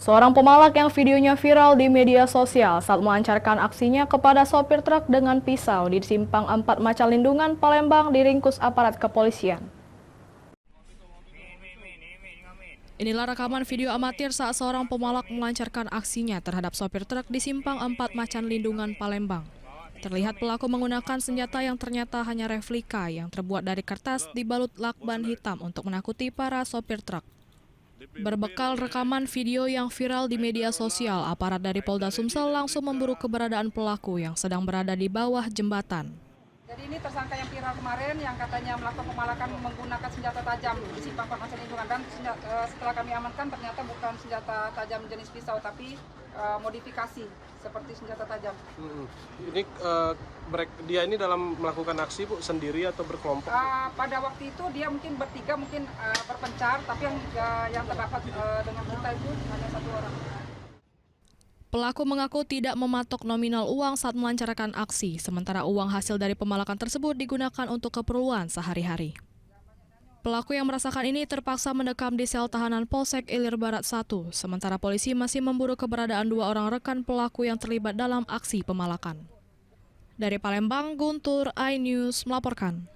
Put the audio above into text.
Seorang pemalak yang videonya viral di media sosial saat melancarkan aksinya kepada sopir truk dengan pisau di Simpang 4 Macalindungan, Palembang diringkus aparat kepolisian. Inilah rekaman video amatir saat seorang pemalak melancarkan aksinya terhadap sopir truk di Simpang 4 Macalindungan, Palembang. Terlihat pelaku menggunakan senjata yang ternyata hanya replika yang terbuat dari kertas dibalut lakban hitam untuk menakuti para sopir truk. Berbekal rekaman video yang viral di media sosial, aparat dari Polda Sumsel langsung memburu keberadaan pelaku yang sedang berada di bawah jembatan. Jadi ini tersangka yang viral kemarin yang katanya melakukan pemalakan menggunakan senjata tajam di Simpang 4 Macalindungan, dan setelah kami amankan ternyata bukan senjata tajam jenis pisau tapi modifikasi seperti senjata tajam. Ini dia ini dalam melakukan aksi Bu sendiri atau berkelompok? Pada waktu itu dia mungkin bertiga, mungkin berpencar, tapi yang terdapat dengan kita itu hanya satu orang. Pelaku mengaku tidak mematok nominal uang saat melancarkan aksi, sementara uang hasil dari pemalakan tersebut digunakan untuk keperluan sehari-hari. Pelaku yang merasakan ini terpaksa mendekam di sel tahanan Polsek Ilir Barat 1, sementara polisi masih memburu keberadaan 2 orang rekan pelaku yang terlibat dalam aksi pemalakan. Dari Palembang, Guntur, iNews melaporkan.